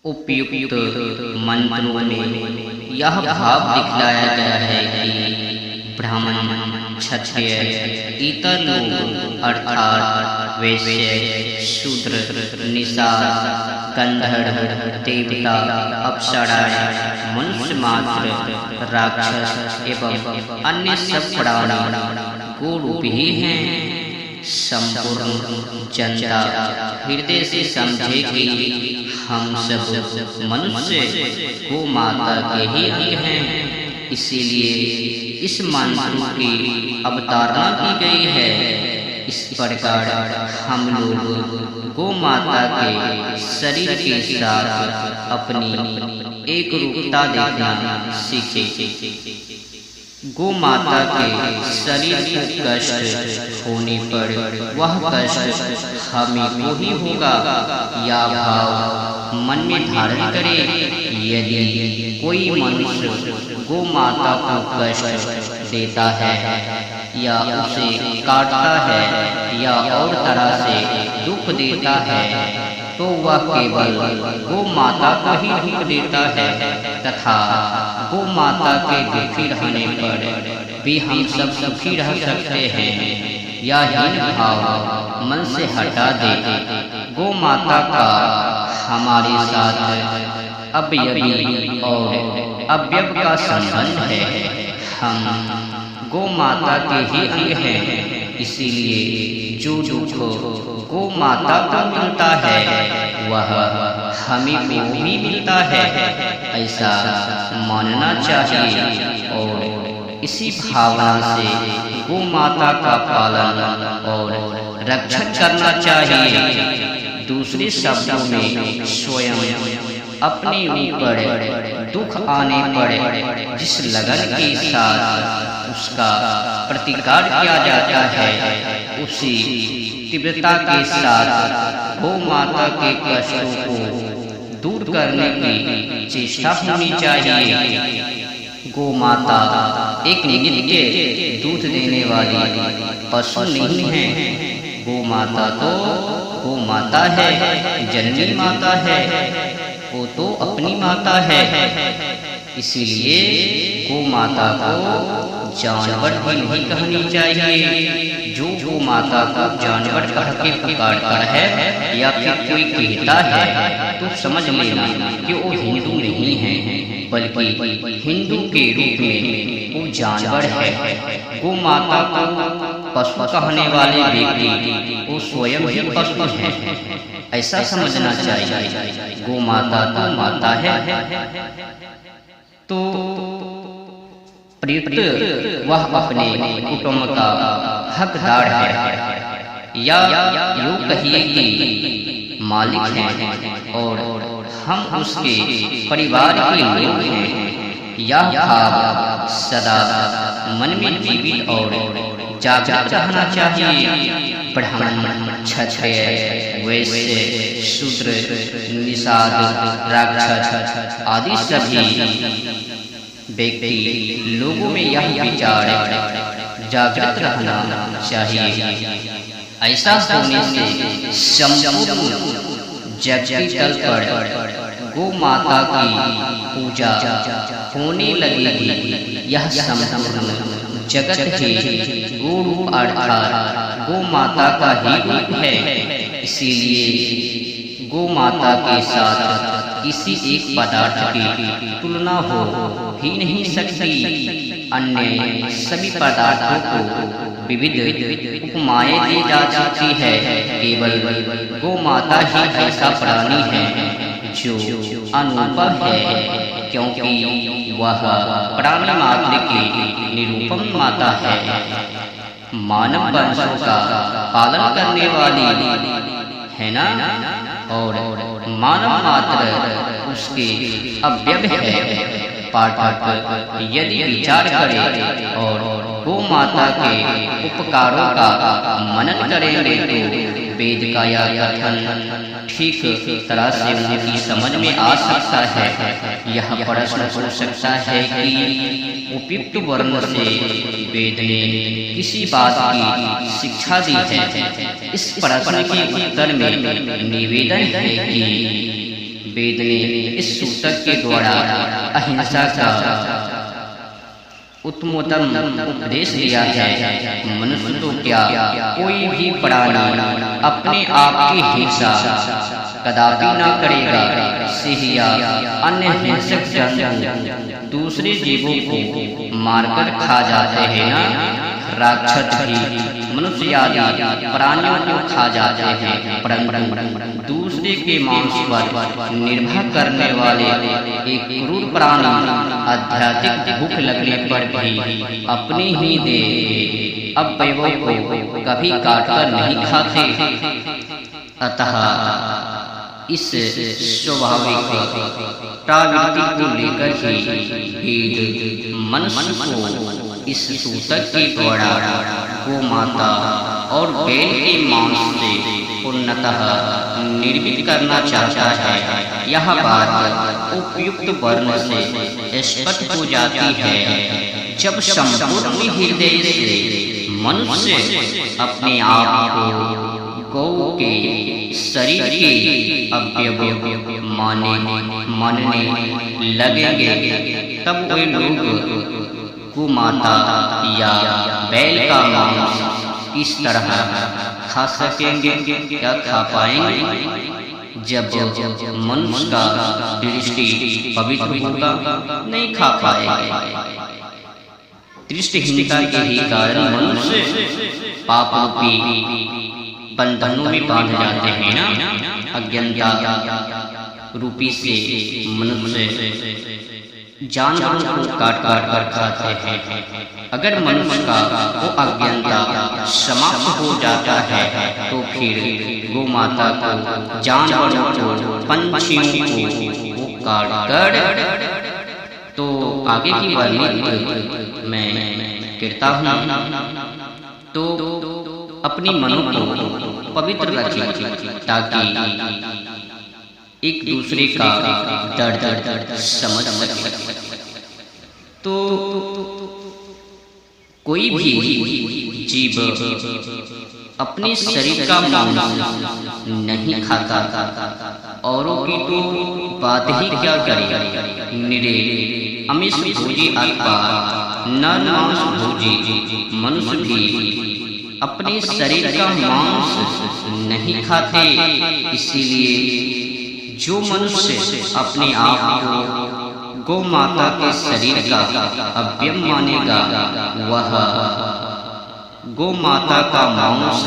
उपयुक्त मंत्रों में यह भाव दिखलाया गया है कि ब्राह्मण, क्षत्रिय, इतर लोग अर्थात वैश्य, शूद्र, निषाद, गंधर्व, देवता, अप्सराएं, मनुष्य मात्र, राक्षस एवं अन्य सब प्राणी गो-रूप ही हैं। संपूर्ण जनता हृदय से समझे कि हम सब मनुष्य गो माता के ही अंग हैं। इसीलिए इस मंत्र की अवतारणा की गई है। इस प्रकार हम लोग गो माता के शरीर के साथ अपनी एक रूपता देखना सीखे। गो माता के शरीर को कष्ट होने पर वह कष्ट हमें को ही होगा, या भाव मन में धारण करे। यदि कोई मनुष्य गो माता को कष्ट देता है या उसे काटता है या और तरह से दुख देता है तो वह केवल गो माता को ही दुख देता है, तथा गो माता के दुखी रहने पर भी हम सब सुखी रह सकते हैं। यह हीन भाव मन से हटा दे। गो माता का हमारे साथ अवयवी और अवयव का संबंध है। हम गो माता के ही अंग हैं। इसीलिए जो दुख गो माता को मिलता है वह हमें को भी मिलता है, ऐसा मानना चाहिए। और इसी भावना से गो माता का पालन और रक्षण करना चाहिए। दूसरे शब्दों में स्वयं अपने ऊपर दुख आने पर जिस लगन के साथ उसका प्रतिकार किया जाता है, उसी तीव्रता के साथ गो माता के कष्टों को दूर करने की चेष्टा होनी चाहिए। गो माता एक नित्य दूध देने वाली पशु नहीं है। गो माता तो गो माता है, जननी माता है, वो तो अपनी माता है। इसीलिए गो माता को जानवर भी नहीं कहनी चाहिए। जो गो माता को जानवर कह के पुकारता है या फिर कोई कहता है तो समझ लेना कि वो हिंदू नहीं है, बल्कि हिंदू के रूप में वो जानवर है। गो माता को पशु कहने वाले व्यक्ति वो स्वयं ही पशु है, ऐसा समझना चाहिए। गो माता तो माता है। तो प्रयुक्त वह अपने कुटुंब का हकदार है, या यूं कहिए कि मालिक है, और हम उसके परिवार के लोग हैं। यह भाव सदा मन में जीवित और जागृत रहना चाहिए। ब्राह्मण, क्षत्रिय, वैश्य, शूद्र, निषाद, राक्षस आदि सभी व्यक्ति लोगों में यह विचार जागृत रहना चाहिए। ऐसा होने से संपूर्ण जगतल पर गो माता की पूजा होने लगेगी। यह संपूर्ण जगत ही गो रूप अर्थात गो माता का ही रूप है। इसीलिए गो माता के साथ किसी एक पदार्थ की तुलना हो ही नहीं सकती। अन्य सभी पदार्थों को विविध उपमाएं दी जा सकती है। केवल गो माता ही ऐसा प्राणी है जो अनुपम है, क्योंकि वह प्राणी मात्र की निरूपम माता है। मानव वंशों का पालन करने वाली है ना, और मानव मात्र उसके अवयव है। पाठक यदि विचार करे और गो माता के उपकारों का मनन करेंगे तो वेद का यह कथन ठीक तरह से उनकी समझ में आ सकता है। यह प्रश्न हो सकता है कि उपयुक्त वर्ण से वेद ने किसी बात की शिक्षा दी है। इस प्रश्न के उत्तर में निवेदन है कि वेद ने इस सूतक के द्वारा अहिंसा का उत्तमोत्तम उपदेश दिया है। मनुष्य तो क्या, कोई भी प्राणी अपने आप की हिंसा कदापि न करेगा। सिंह या अन्य हिंसक जंतु दूसरे जीवों को मारकर खा जाते हैं ना, राक्षस भी मनुष्य आदि प्राणियों को खा जाते हैं, परंतु दूसरे के मांस पर निर्भर करने वाले एक क्रूर प्राणी आध्यात्मिक भूख लगने पर भी अपने ही देह अवयवों को कभी काटकर नहीं खाते। अतः इस स्वाभाविक प्रवृत्ति को लेकर ही वेद मनुष्य को इस सूतक के द्वारा गोमाता और बैल के मांस से पूर्णतः निर्मित करना चाहता है। यह बात उपयुक्त वर्ण से स्पष्ट हो जाती है जब संपूर्ण हृदय से मनुष्य अपने आप को गौ के शरीर के अवयव मानने लगेंगे, तब वे लोग गोमाता या बैल का मांस इस तरह खा सकेंगे, क्या खा पाएंगे? जब मनुष्य का दृष्टि पवित्र होगा, नहीं खा पाएंगे। दृष्टिहीनता के ही कारण मनुष्य पाप रूपी बंधनों में बांध जाते हैं ना। अज्ञानता रूपी से मनुष्य जानवरों को काट कर खाते हैं। अगर मनुष्य का वो अज्ञानता समाप्त हो जाता है तो फिर गोमाता को, जानवरों को, पंछियों को वो काट कर, तो आगे की वर्णित मैं करता हूँ। तो अपनी मनो को पवित्र रखें ताकि एक दूसरे का दर्द समझ सके। तो कोई भी जीव अपने शरीर का मांस नहीं खाता, औरों की तो बात ही क्या करे। निरे अमीष भोजी अथवा नर मांस भोजी मनुष्य भी अपने शरीर का मांस नहीं खाते। इसीलिए जो मनुष्य अपने आप को गौ माता के शरीर का अवयव मानेगा, वह गौ माता का मांस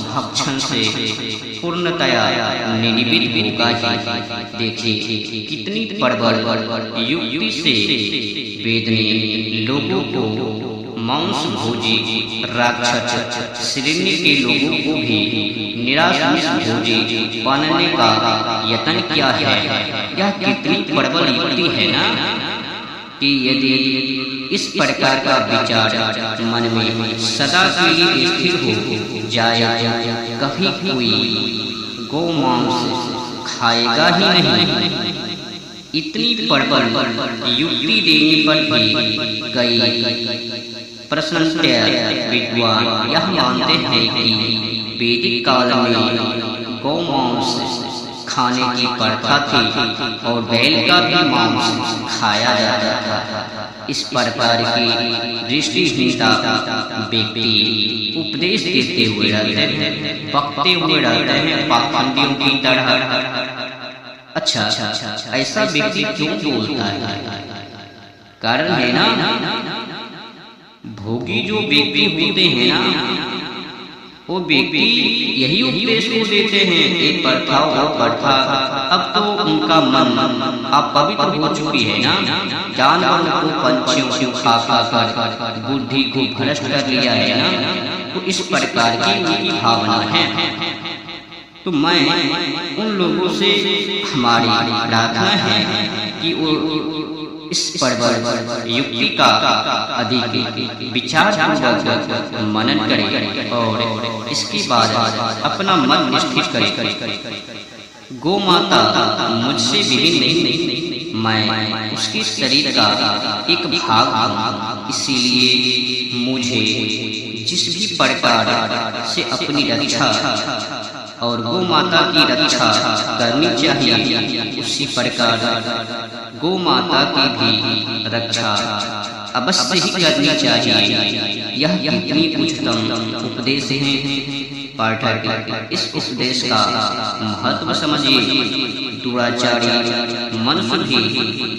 भक्षण से पूर्णतया निर्वित होगा ही। देखिए कितनी प्रबल युक्ति से वेद ने लोगों को मांस भोजी राक्षस श्रेणी के लोगों को भी निरामिष भोजी बनने का यत्न किया है। यह कितनी प्रबल युक्ति है ना, कि यदि इस प्रकार का विचार मन में सदा के लिए स्थिर हो जाए, कभी कोई गौ मांस खाएगा ही नहीं। इतनी प्रबल युक्ति देने पर भी कई प्रश्नोत्तर विद्वान यह मानते हैं कि वैदिक काल में गौ मांस खाने की प्रथा थी और बैल का भी मांस खाया जाता था। इस प्रकार की दृष्टिहीनता व्यक्ति उपदेश देते हुए रहते हैं, बकते हुए रहते हैं पाखंडियों की तरह। अच्छा, ऐसा व्यक्ति क्यों बोलता है? कारण है ना, भोगी जो व्यक्ति होते हैं ना, वो व्यक्ति यही उपदेश को देते हैं, एक प्रथा वो प्रथा। अब तो उनका मन अपवित्र हो चुकी है ना, जानवरों को, पंछियों को खा कर बुद्धि को भ्रष्ट कर लिया है ना। तो इस प्रकार की उनकी भावना है। तो मैं उन लोगों से हमारी प्रार्थना है कि वो इस प्रबल युक्ति का अधिक विचार पूर्वक मनन करें और इसके बाद अपना मन स्थिर करें। गौ माता मुझसे भिन्न नहीं, मैं उसके शरीर का एक भाग हूँ। इसीलिए मुझे जिस भी प्रकार से अपनी रक्षा और गौ माता की रक्षा करनी चाहिए, उसी प्रकार गौ माता की भी रक्षा अवश्य ही करनी चाहिए। यह कितनी उच्चतम उपदेश है पाठक, इस उपदेश का महत्व समझिए। दुराचारी मनुष्य भी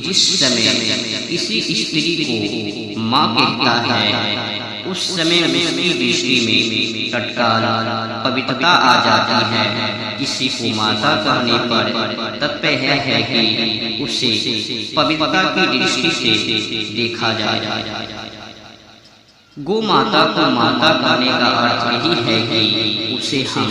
जिस समय किसी स्त्री को माँ कहता है, उस समय उसकी दृष्टि में तत्काल पवित्रता आ जाती है। किसी को माता कहने पर तात्पर्य है कि उसे पवित्रता की दृष्टि से देखा जाए। गौ माता को माता कहने का अर्थ यही है कि उसे हम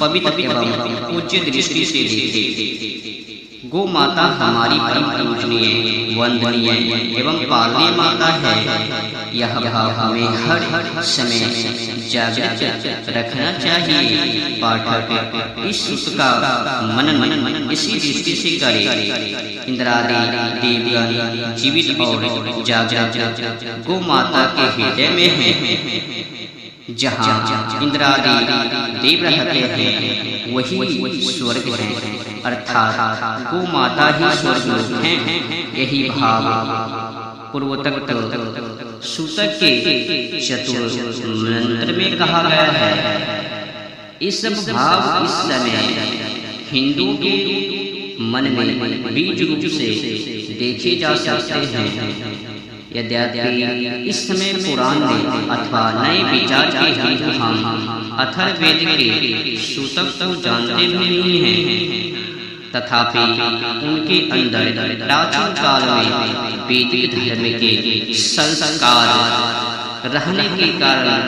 पवित्र एवं पूज्य दृष्टि से देखें। गौ माता हमारी परम पूजनीय, वंदनीय एवं पालनीय माता है। यह भाव हमें हर समय जागृत रखना चाहिए। पाठक इस सूत्र का मनन इसी दृष्टि से करें। इंद्रादि देवगण जीवित और जागृत गौ माता के हृदय में है। जहाँ इंद्रादि देव रहते हैं वही स्वर्ग है, अर्थात गौ माता ही स्वर्ग है। यही भाव पूर्वोक्त सूतक के चतुर्थ मंत्र में कहा गया है। इस भाव इस समय हिंदुओं के मन में बीज रूप से देखे जा सकते हैं। यद्यपि इस समय पुराण में अथवा नए विचार के हिंदू हम अथर्ववेद के सूतक को जानते भी नहीं हैं, तथापि उनके अंदर प्राचीन काल में वैदिक धर्म के संस्कार रहने के कारण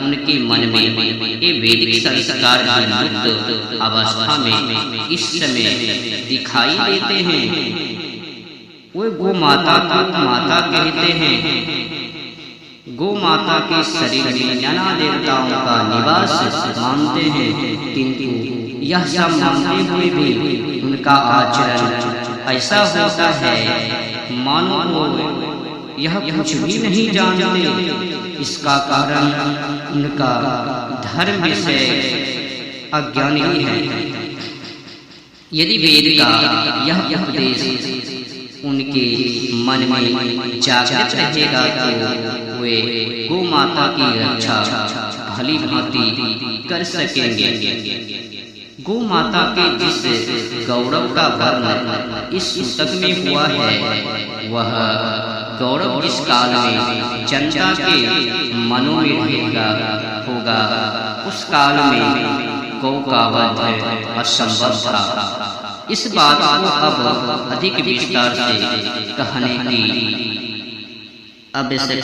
उनके मन में ये वैदिक संस्कार युक्त अवस्था में इस समय दिखाई देते हैं। वे गौ माता को माता कहते हैं। गौ माता के शरीर में नाना देवताओं का निवास मानते हैं, किंतु यह सब मानते हुए भी उनका आचरण ऐसा होता है मानो वो यह कुछ भी नहीं जानते। इसका कारण उनका धर्म विषय अज्ञानी है। यदि वेद का यह उपदेश उनके मन में जागृत रहेगा तो वे गौ माता की रक्षा भली भांति कर सकेंगे। गौ माता के जिस गौरव का वर्णन इस सूतक में हुआ है, वह गौरव जिस काल में जनता के मनों में रहेगा होगा, उस काल में गौ का वध असंभव था। इस बात को अब अधिक विस्तार से कहने की आवश्यकता